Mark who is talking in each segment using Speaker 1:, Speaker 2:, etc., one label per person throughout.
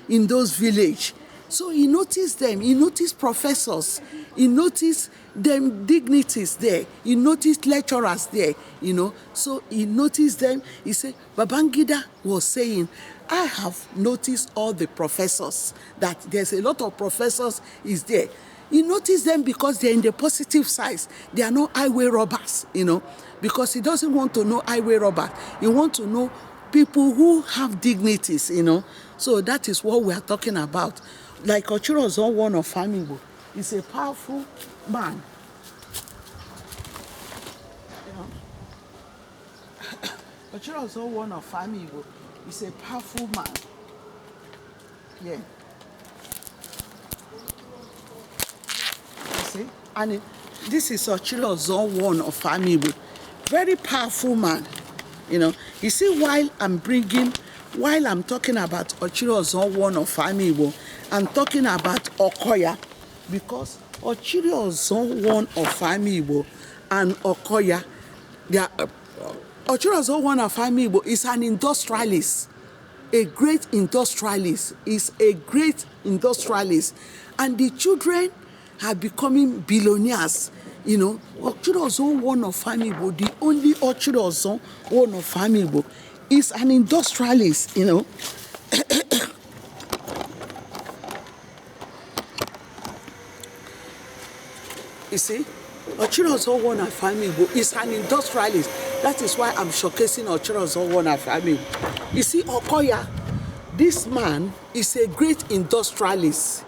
Speaker 1: in those villages. So he noticed them, he noticed professors, he noticed them dignities there, he noticed lecturers there, So he noticed them. He said, Babangida was saying, I have noticed all the professors, that there's a lot of professors is there. He noticed them because they're in the positive side. They are not highway robbers, because he doesn't want to know highway robbers. He wants to know people who have dignities, So that is what we are talking about. Like OCHIRIOZUO, one of AMAIGBO, is a powerful man. OCHIRIOZUO, one of AMAIGBO, is a powerful man. Yeah. You see? And this is OCHIRIOZUO, one of AMAIGBO. Very powerful man. You see, while I'm talking about OCHIRIOZUO, one of AMAIGBO, I'm talking about Okoya, because OCHIRIOZUO, one of AMAIGBO, and Okoya, OCHIRIOZUO, one of AMAIGBO, is an industrialist, a great industrialist, and the children are becoming billionaires. OCHIRIOZUO, one of AMAIGBO, the only OCHIRIOZUO, one of AMAIGBO, is an industrialist, You see, OCHIRIOZUO, one of AMAIGBO, is an industrialist. That is why I'm showcasing OCHIRIOZUO, one of AMAIGBO. You see, Okoya, this man is a great industrialist,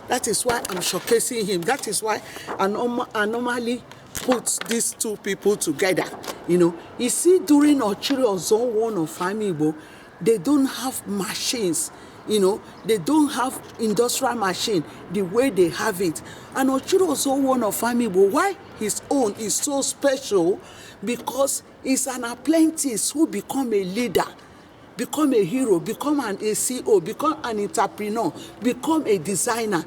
Speaker 1: That is why I'm showcasing him. That is why I normally put these two people together, You see, during OCHIRIOZUO, one of AMAIGBO, they don't have machines. They don't have industrial machine the way they have it. And OCHIRIOZUO, one of AMAIGBO, why his own is so special, because he's an apprentice who become a leader, become a hero, become a CEO, become an entrepreneur, become a designer.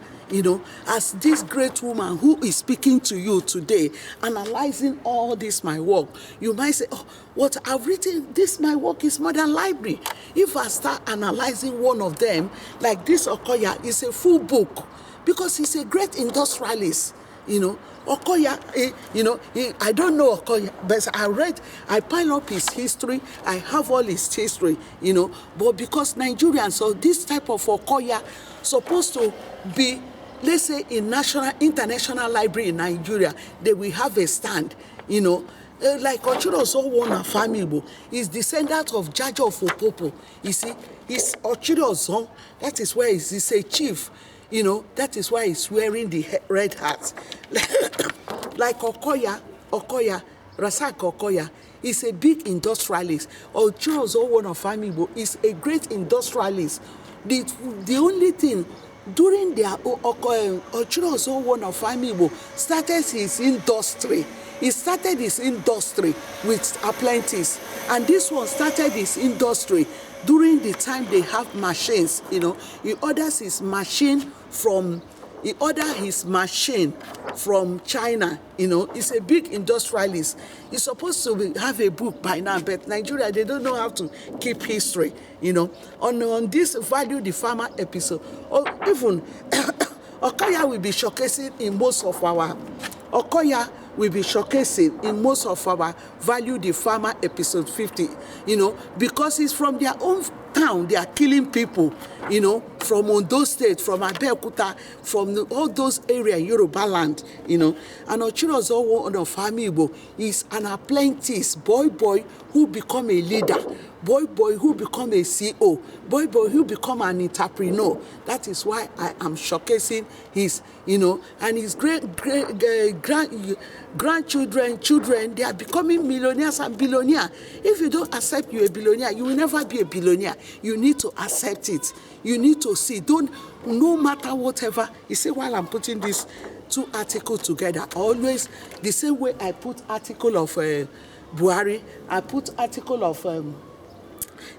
Speaker 1: As this great woman who is speaking to you today, analyzing all this, my work, you might say, oh, what I've written, this, my work is more than library. If I start analyzing one of them, like this Okoya, is a full book, because he's a great industrialist, Okoya, I don't know Okoya, but I pile up his history, I have all his history, but because Nigerians, so this type of Okoya supposed to be, let's say, in international library in Nigeria, they will have a stand, like OCHIRIOZUO, one of AMAIGBO, is descendant of Jaja of Opopo. You see, he's OCHIRIOZUO, that is why he's a chief, that is why he's wearing the red hat. Like Okoya, Rasak Okoya, is a big industrialist. OCHIRIOZUO, one of AMAIGBO, is a great industrialist. The only thing, during their OCHIRIOZUO, one of AMAIGBO, started his industry. He started his industry with apprentice, and this one started his industry during the time they have machines. He orders his machine from China. He's a big industrialist. He's supposed to have a book by now, but Nigeria, they don't know how to keep history. On this Value the Farmer episode, or even Okoya will be showcasing in most of our Value the Farmer episode 50, because it's from their own town. They are killing people, from Ondo State, from Abeokuta, from all those areas, Yoruba land, And OCHIRIOZUO, one of AMAIGBO, is an apprentice, boy who become a leader, boy who become a CEO, boy who become an entrepreneur. That is why I am showcasing his, and his grandchildren, children, they are becoming millionaires and billionaires. If you don't accept you're a billionaire, you will never be a billionaire. You need to accept it. You need to see. No matter whatever. You see, while I'm putting these two articles together, always the same way I put article of Buhari, I put article of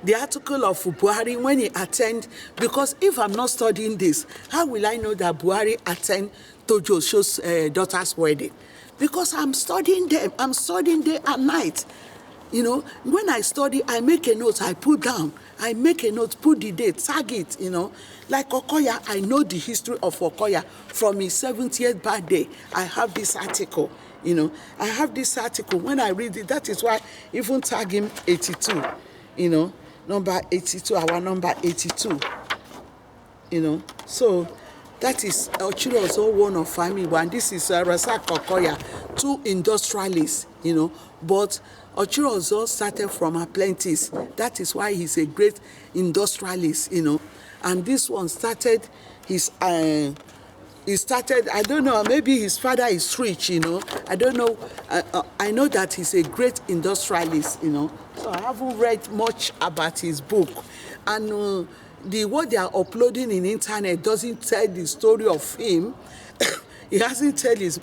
Speaker 1: the article of Buhari when he attend, because if I'm not studying this, how will I know that Buhari attend Tojo Show's daughter's wedding? Because I'm studying them. I'm studying day and night. You know, when I study, I make a note, I put down, I make a note, put the date, tag it, you know. Like Okoya, I know the history of Okoya from his 70th birthday. I have this article, you know. I have this article. When I read it, that is why I even tag him 82, you know. Number 82, our number 82, you know. So that is OCHIRIOZUO one of AMAIGBO, and this is Rasak Okoya, two industrialists, you know. But OCHIRIOZUO started from apprentice. That is why he's a great industrialist, you know. And this one started his, I don't know, maybe his father is rich, you know. I don't know. I know that he's a great industrialist, you know. So I haven't read much about his book. And what they are uploading in internet doesn't tell the story of him. He hasn't tell his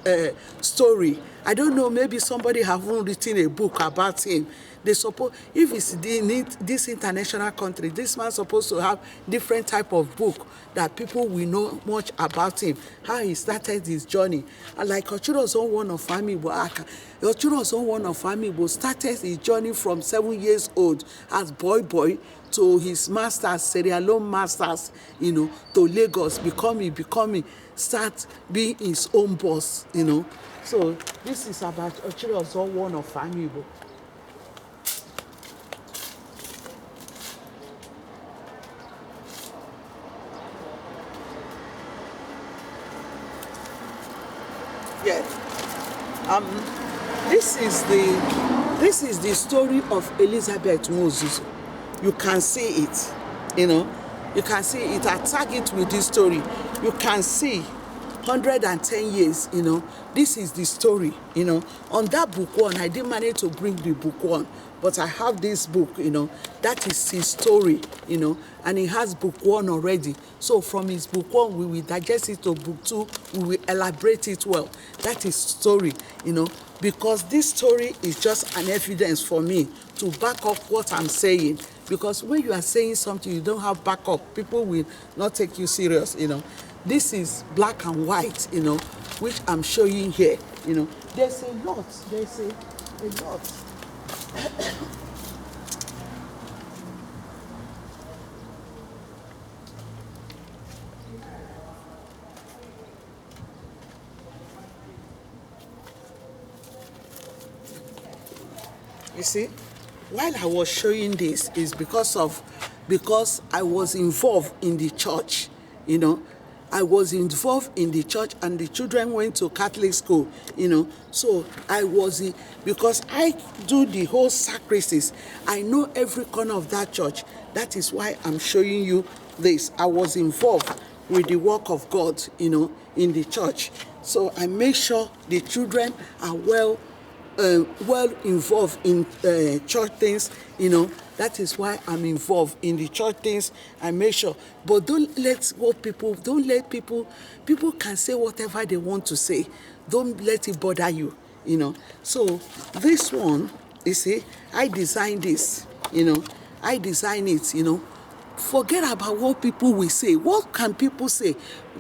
Speaker 1: story. I don't know, maybe somebody haven't written a book about him. They suppose, if it's this international country, this man supposed to have different type of book that people will know much about him, how he started his journey. And like OCHIRIOZUO one of AMAIGBO, OCHIRIOZUO one of AMAIGBO started his journey from 7 years old as boy to his masters, Sierra Leone masters, you know, to Lagos, becoming, start being his own boss, you know. So this is about OCHIRIOZUO one of AMAIGBO. Yeah. This is the story of Elizabeth Moses. You can see it, you know. You can see it. I tag it with this story. You can see 110 years, you know. This is the story, you know. On that book one, I didn't manage to bring the book one, but I have this book, you know. That is his story, you know, and he has book one already. So from his book one, we will digest it to book two, we will elaborate it well. That is story, you know, because this story is just an evidence for me to back up what I'm saying. Because when you are saying something, you don't have backup, people will not take you serious, you know. This is black and white, you know, which I'm showing here, you know. There's a lot. You see, while I was showing this is because I was involved in the church, you know. I was involved in the church, and the children went to Catholic school, you know. So I was, because I do the whole sacrifices, I know every corner of that church. That is why I'm showing you this. I was involved with the work of God, you know, in the church. So I make sure the children are well involved in church things, you know. That is why I'm involved in the church things. I make sure, but don't let people can say whatever they want to say. Don't let it bother you, you know. So this one, you see, I designed this, you know. I design it, you know. Forget about what people will say. What can people say?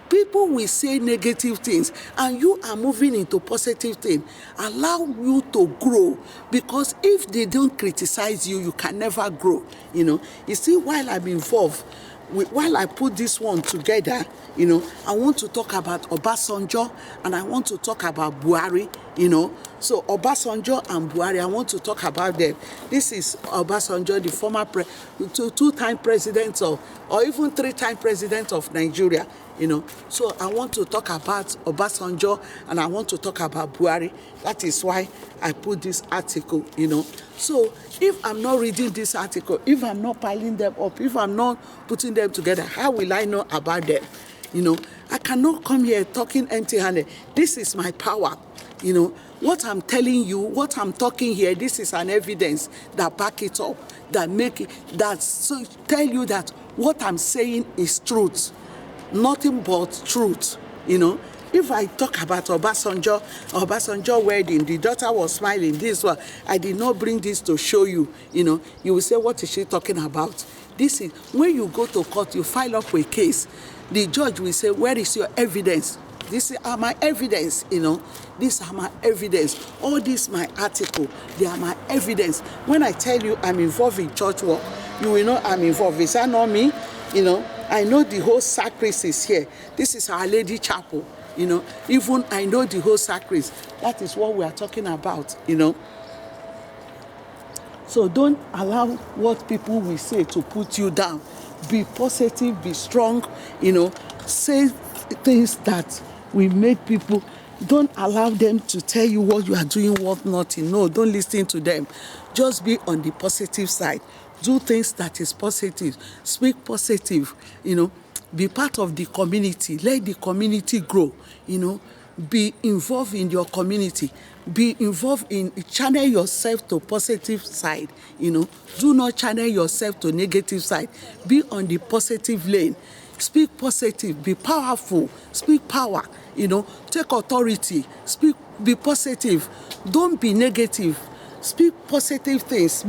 Speaker 1: People will say negative things, and you are moving into positive things. Allow you to grow, because if they don't criticize you, you can never grow, you know. You see, while I'm involved, while I put this one together, you know, I want to talk about Obasanjo, and I want to talk about Buhari, you know. So Obasanjo and Buhari, I want to talk about them. This is Obasanjo, the former two-time president or even three-time president of Nigeria, you know. So I want to talk about Obasanjo, and I want to talk about Buhari. That is why I put this article, you know. So if I'm not reading this article, if I'm not piling them up, if I'm not putting them together, how will I know about them? You know, I cannot come here talking empty-handed. This is my power, you know. What I'm telling you, what I'm talking here, this is an evidence that back it up, that make it, that so tell you that what I'm saying is truth, nothing but truth, you know. If I talk about Obasanjo wedding, the daughter was smiling, this one, I did not bring this to show you, you know. You will say, what is she talking about? This is, when you go to court, you file up a case, the judge will say, where is your evidence? These are my evidence, you know. These are my evidence. All this my article, they are my evidence. When I tell you I'm involved in church work, you will know I'm involved. Is that not me? You know, I know the whole sacristy is here. This is Our Lady Chapel, you know. Even I know the whole sacristy. That is what we are talking about, you know. So don't allow what people will say to put you down. Be positive, be strong, you know. Say things that will make people. Don't allow them to tell you what you are doing, what not. No, don't listen to them. Just be on the positive side. Do things that is positive. Speak positive, you know. Be part of the community. Let the community grow, you know. Be involved in your community. Be involved in channel yourself to positive side, you know. Do not channel yourself to negative side. Be on the positive lane. Speak positive. Be powerful. Speak power, you know. Take authority. Speak. Be positive. Don't be negative. Speak positive things.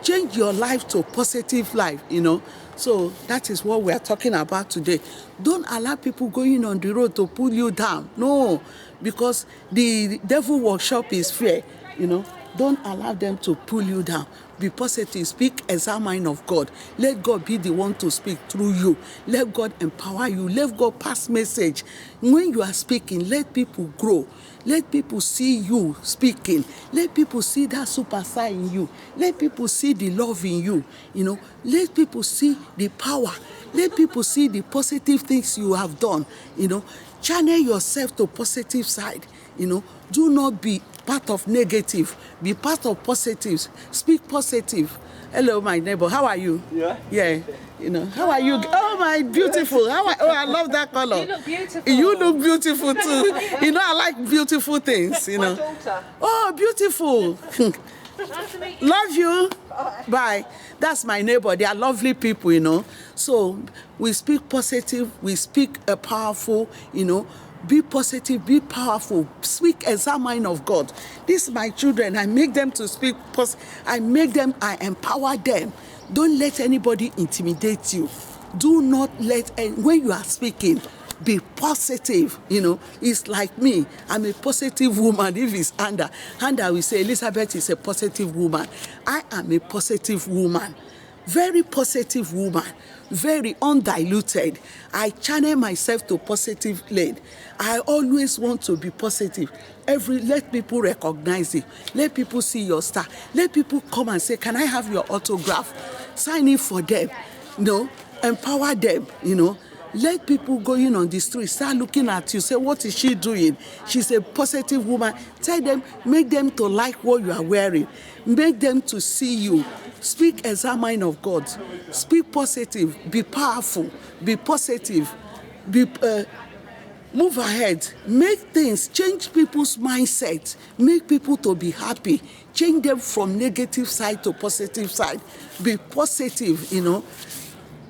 Speaker 1: Change your life to positive life, you know. So that is what we are talking about today. Don't allow people going on the road to pull you down. No, because the devil workshop is fear, you know. Don't allow them to pull you down. Be positive. Speak as a mind of God. Let God be the one to speak through you. Let God empower you. Let God pass message. When you are speaking, let people grow. Let people see you speaking. Let people see that super side in you. Let people see the love in you. You know, let people see the power. Let people see the positive things you have done. You know, channel yourself to positive side. You know, do not be part of negative. Be part of positives. Speak positive. Hello, my neighbor. How are you?
Speaker 2: Yeah.
Speaker 1: Yeah. You know, how are you? Oh, my beautiful. I love that color.
Speaker 3: You look beautiful.
Speaker 1: You look beautiful too. You know, I like beautiful things, you know.
Speaker 3: My daughter.
Speaker 1: Oh, beautiful.
Speaker 3: Nice to meet you.
Speaker 1: Love you. Bye. That's my neighbor. They are lovely people, you know. So we speak positive. We speak powerful, you know. Be positive, be powerful. Speak as a mind of God. These are my children. I make them to speak I empower them. Don't let anybody intimidate you. Do not let, when you are speaking, be positive, you know. It's like me. I'm a positive woman. If it's Handa will say, Elizabeth is a positive woman. I am a positive woman. Very positive woman. Very undiluted. I channel myself to positive lane. I always want to be positive. Let people recognize it. Let people see your star. Let people come and say, can I have your autograph? Sign it for them. You know, empower them, you know. Let people going on the street start looking at you. Say, what is she doing? She's a positive woman. Tell them, make them to like what you are wearing. Make them to see you. Speak as a mind of God. Speak positive. Be powerful. Be positive. Move ahead. Make things. Change people's mindset. Make people to be happy. Change them from negative side to positive side. Be positive, you know.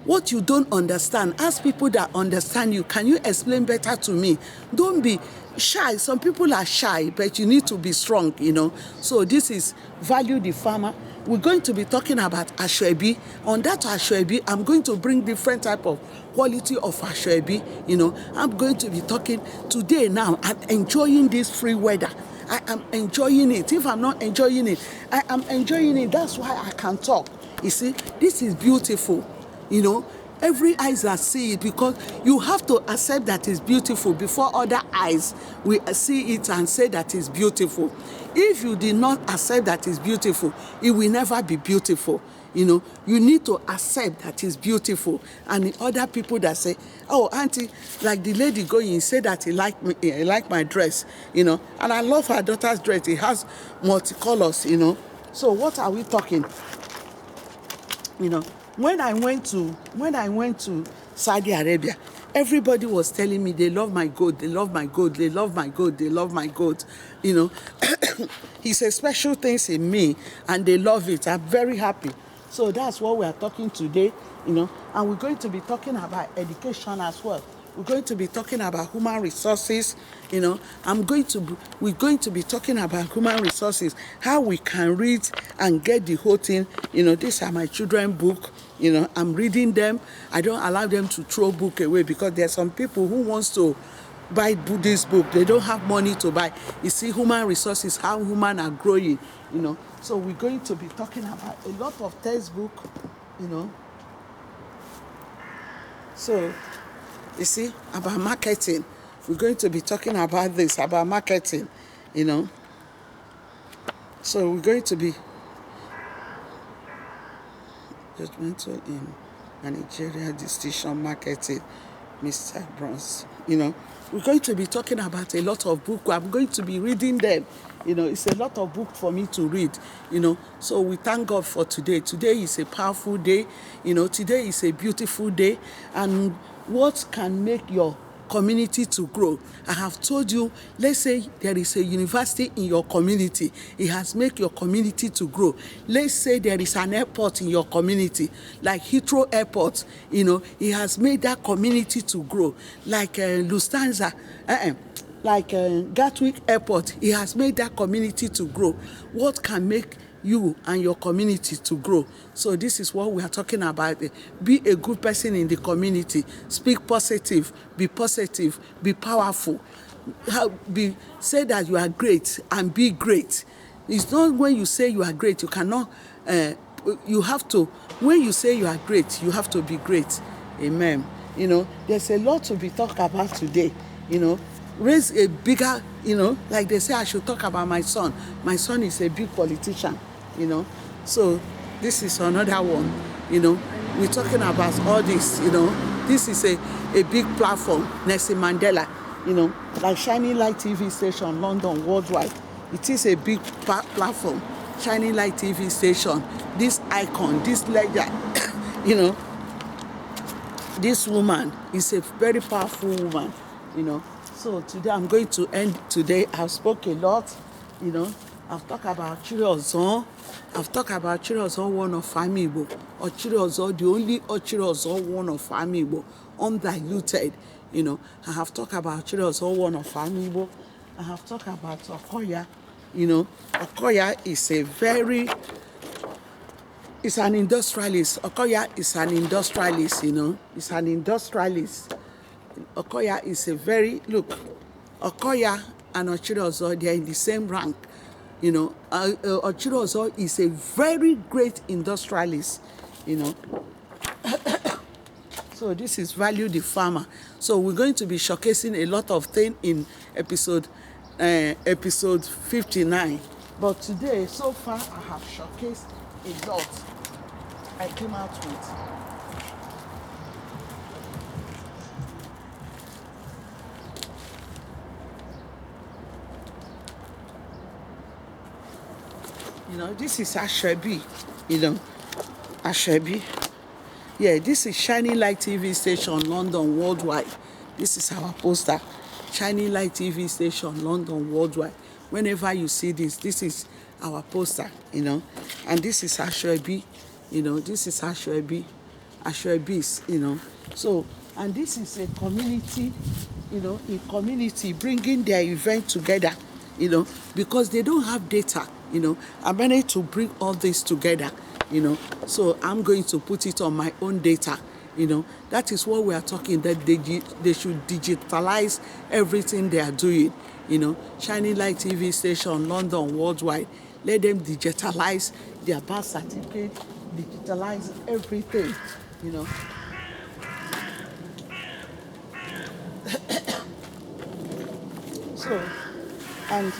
Speaker 1: What you don't understand, ask people that understand you. Can you explain better to me? Don't be shy. Some people are shy, but you need to be strong, you know. So this is Value the Farmer. We're going to be talking about Ashwebi. On that Ashwebi, I'm going to bring different type of quality of Ashwebi, you know. I'm going to be talking today now. I'm enjoying this free weather. I am enjoying it. If I'm not enjoying it, I am enjoying it. That's why I can talk. You see, this is beautiful. You know, every eyes that see it, because you have to accept that it's beautiful before other eyes will see it and say that it's beautiful. If you did not accept that it's beautiful, it will never be beautiful. You know, you need to accept that it's beautiful. And the other people that say, oh, auntie, like the lady going, say that he liked me, he liked my dress, you know, and I love her daughter's dress. It has multicolors, you know. So what are we talking? You know, when I went to Saudi Arabia, everybody was telling me they love my goat, they love my goat, they love my goat, they love my goat. You know, he says special things in me, and they love it. I'm very happy. So that's what we are talking today, you know, and we're going to be talking about education as well. We're going to be talking about human resources, you know. We're going to be talking about human resources, how we can read and get the whole thing. You know, these are my children's book. You know, I'm reading them. I don't allow them to throw book away, because there are some people who wants to buy this book. They don't have money to buy. You see, human resources, how human are growing, you know. So we're going to be talking about a lot of textbook, you know. So, you see, about marketing. We're going to be talking about this, about marketing, you know. So we're going to be judgmental in managerial decision marketing, Mr. Bronze. You know, we're going to be talking about a lot of books. I'm going to be reading them. You know, it's a lot of books for me to read, you know. So we thank God for today. Today is a powerful day. You know, today is a beautiful day. And what can make your community to grow? I have told you, let's say there is a university in your community. It has made your community to grow. Let's say there is an airport in your community, like Heathrow Airport. You know, it has made that community to grow. Like Lufthansa, like Gatwick Airport, it has made that community to grow. What can make you and your community to grow? So this is what we are talking about. Be a good person in the community. Speak positive. Be positive. Be powerful. Say that you are great and be great. It's not when you say you are great, you cannot, you have to, when you say you are great, you have to be great. Amen. You know, there's a lot to be talked about today, you know. Raise a bigger, you know, like they say I should talk about my son. My son is a big politician, you know. So this is another one, you know. We're talking about all this, you know. This is a big platform, Nelson Mandela, you know, like Shining Light TV station, London, worldwide. It is a big platform, Shining Light TV station. This icon, this legend, you know, this woman is a very powerful woman, you know. So today I'm going to end today. I've spoke a lot, you know. I've talked about OCHIRIOZUO. I've talked about OCHIRIOZUO, one of AMAIGBO. OCHIRIOZUO, the only OCHIRIOZUO, one of AMAIGBO, undiluted, you know. I have talked about OCHIRIOZUO, one of AMAIGBO. I have talked about Okoya, you know. Okoya is it's an industrialist. Okoya is an industrialist, you know. It's an industrialist. Okoya is Okoya and OCHIRIOZUO, they are in the same rank, you know. OCHIRIOZUO is a very great industrialist, you know. So this is Value the Farmer. So we're going to be showcasing a lot of things in episode 59. But today, so far, I have showcased a lot I came out with. You know, this is Ashwebi, you know, Ashwebi. Yeah, this is Shining Light TV station, London, worldwide. This is our poster, Shining Light TV station, London, worldwide. Whenever you see this, this is our poster, you know. And this is Ashwebi, you know, this is Ashwebi's, you know. So, and this is a community, you know, a community bringing their event together, you know, because they don't have data. You know, I managed to bring all this together, you know, so I'm going to put it on my own data, you know. That is what we are talking, that they should digitalize everything they are doing, you know. Shining Light TV station, London, worldwide. Let them digitalize their birth certificate, digitalize everything, you know. So, and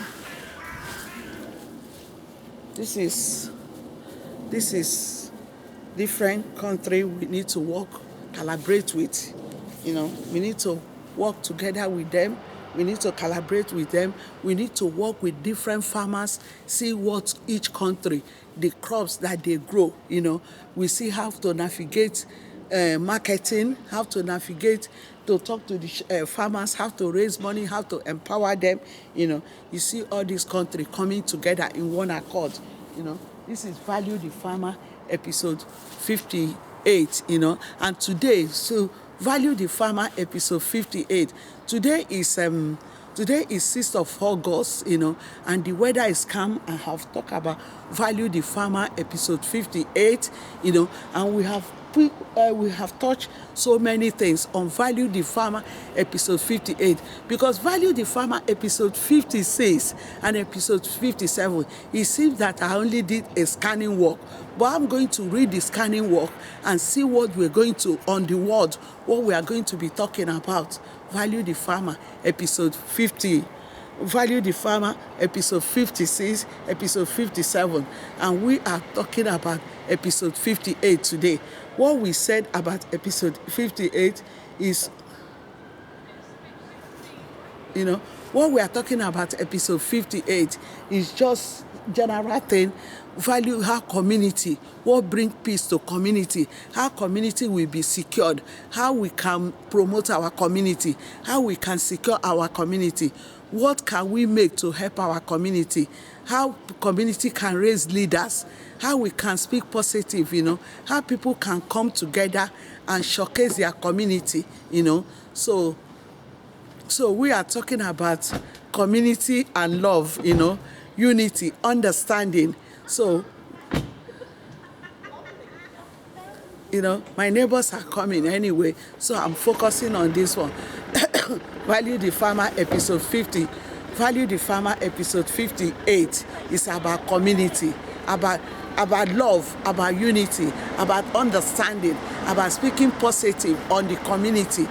Speaker 1: this is different country we need to work, collaborate with, you know. We need to work together with them. We need to collaborate with them. We need to work with different farmers, see what each country, the crops that they grow, you know. We see how to navigate marketing, how to navigate to talk to the farmers, how to raise money, how to empower them, you know. You see all these countries coming together in one accord, you know. This is Value the Farmer, episode 58, you know. And today, so Value the Farmer, episode 58. Today is 6th of August, you know, and the weather is calm. I have talked about Value the Farmer, episode 58, you know, and we have we have touched so many things on Value the Farmer episode 58, because Value the Farmer episode 56 and episode 57, it seems that I only did a scanning work, but I'm going to read the scanning work and see what we're going to, on the word, what we are going to be talking about. Value the Farmer episode 50. Value the Farmer episode 56, episode 57, and we are talking about episode 58 today. What we said about episode 58 is, what we are talking about episode 58 is just general thing. Value how community, what bring peace to community, how community will be secured, how we can promote our community, how we can secure our community, what can we make to help our community, how community can raise leaders, how we can speak positive, how people can come together and showcase their community, So we are talking about community and love, unity, understanding. So, my neighbors are coming anyway, so I'm focusing on this one. Value the Farmer episode 50. Value the Farmer episode 58 is about community, about love, about unity, about understanding, about speaking positive on the community,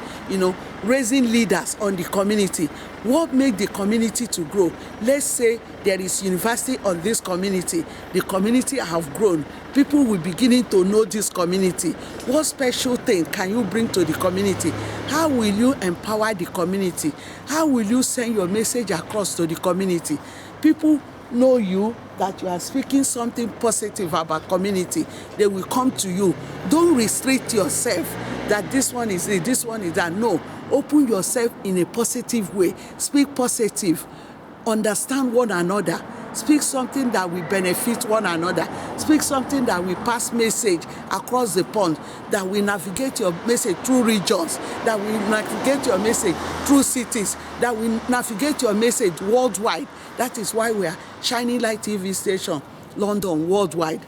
Speaker 1: raising leaders on the community. What makes the community to grow? Let's say there is university on this community. The community have grown. People will beginning to know this community. What special thing can you bring to the community? How will you empower the community? How will you send your message across to the community? People know you, that you are speaking something positive about community. They will come to you. Don't restrict yourself that this one is it, this one is that. No, open yourself in a positive way. Speak positive. Understand one another. Speak something that will benefit one another. Speak something that will pass message across the pond, that will navigate your message through regions, that will navigate your message through cities, that will navigate your message worldwide. That is why we are Shining Light TV station, London, worldwide.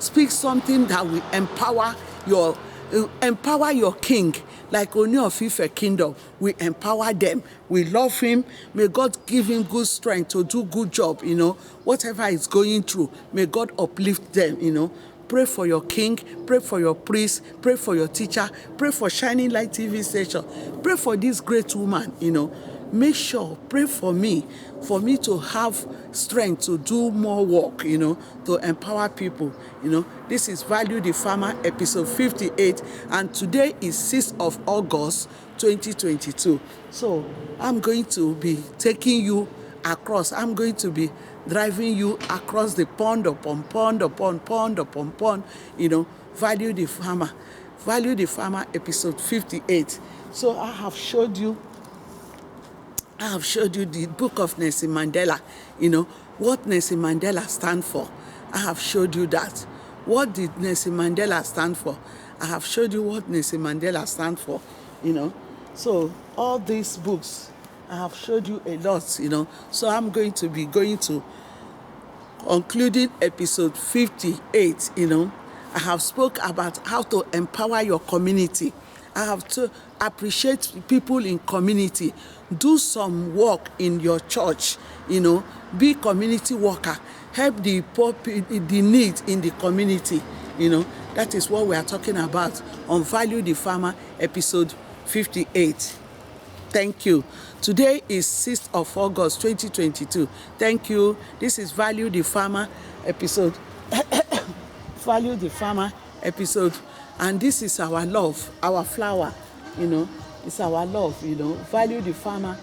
Speaker 1: Speak something that will empower your king. Like Ooni of Ife kingdom, we empower them. We love him. May God give him good strength to do good job, whatever he's going through. May God uplift them, Pray for your king, pray for your priest, pray for your teacher, pray for Shining Light TV station. Pray for this great woman, Make sure, pray for me to have strength to do more work, to empower people, This is Value the Farmer episode 58, and today is 6th of August, 2022. So I'm going to be taking you across. I'm going to be driving you across the pond upon pond upon pond upon pond, Value the Farmer episode 58. So I have showed you the book of Nelson Mandela, what Nelson Mandela stand for. I have showed you that. What did Nelson Mandela stand for? I have showed you what Nelson Mandela stand for, So all these books, I have showed you a lot, So I'm going to be concluding episode 58, I have spoke about how to empower your community. I have to appreciate people in community. Do some work in your church, be community worker. Help the poor, the need in the community, That is what we are talking about on Value the Farmer episode 58. Thank you. Today is 6th of August, 2022. Thank you. This is Value the Farmer episode. Value the Farmer episode. And this is our love, our flower, It's our love, Value the Farmer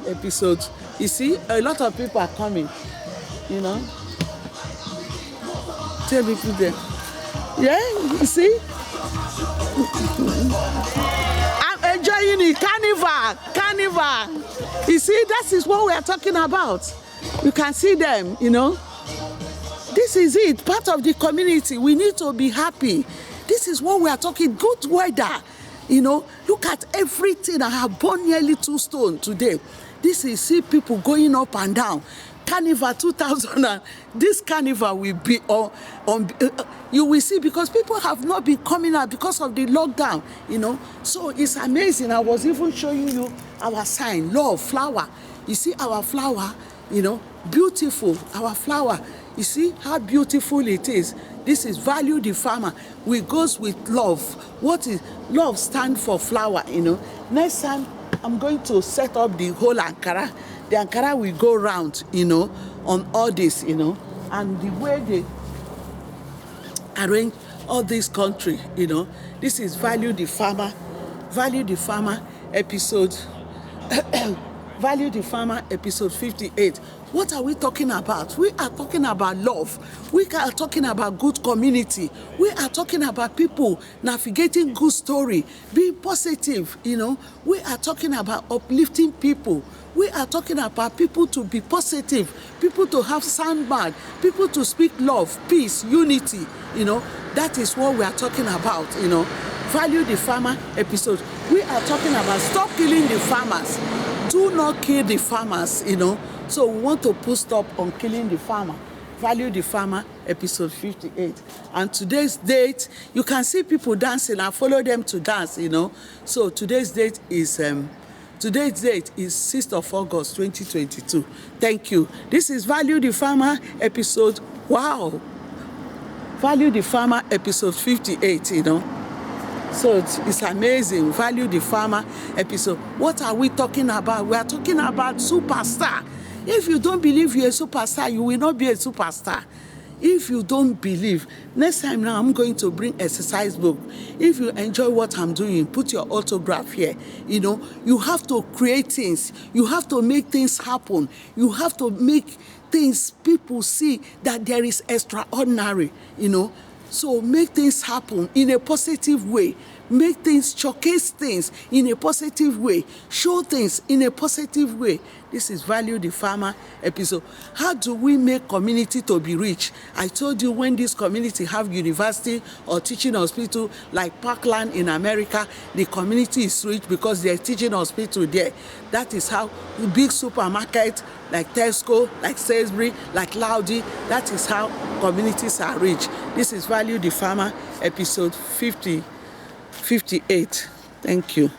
Speaker 1: episode. You see, a lot of people are coming, Tell people there. Yeah, you see? I'm enjoying it. Carnival. You see, that is what we are talking about. You can see them, This is it, part of the community. We need to be happy. This is what we are talking, good weather. Look at everything. I have burned nearly 2 stones today. This is, see people going up and down. Carnival 2000, and this carnival will be on you will see, because people have not been coming out because of the lockdown, you know. So it's amazing. I was even showing you our sign, love, flower. You see our flower, you know, beautiful, our flower. You see how beautiful it is. This is value the farmer. We goes with love. What is love? Stand for flower, you know. Next time I'm going to set up the whole Ankara. The Ankara will go round, you know, on all this, you know, and the way they arrange all this country, you know. This is value the farmer episode. Value the farmer episode 58. What are we talking about? We are talking about love. We are talking about good community. We are talking about people navigating good story, being positive, you know. We are talking about uplifting people. We are talking about people to be positive, people to have sound mind, people to speak love, peace, unity, you know. That is what we are talking about, you know. Value the farmer episode. We are talking about stop killing the farmers. Do not kill the farmers, you know. So we want to put stop on killing the farmer. Value the farmer episode 58. And today's date, you can see people dancing and follow them to dance, you know. So today's date is 6th of August 2022. Thank you. This is Value the Farmer episode. Wow. Value the Farmer episode 58, you know. So it's amazing. Value the Farmer episode. What are we talking about? We are talking about superstar. If you don't believe you're a superstar, you will not be a superstar. If you don't believe, next time now I'm going to bring exercise book. If you enjoy what I'm doing, put your autograph here. You know, you have to create things. You have to make things happen. You have to make things people see that there is extraordinary, you know. So make things happen in a positive way. Make things, showcase things in a positive way. Show things in a positive way. This is Value the Farmer episode. How do we make community to be rich? I told you when this community have university or teaching hospital like Parkland in America, the community is rich because they're teaching hospital there. That is how the big supermarket like Tesco, like Sainsbury, like Laudi, that is how communities are rich. This is Value the Farmer episode 58. Thank you.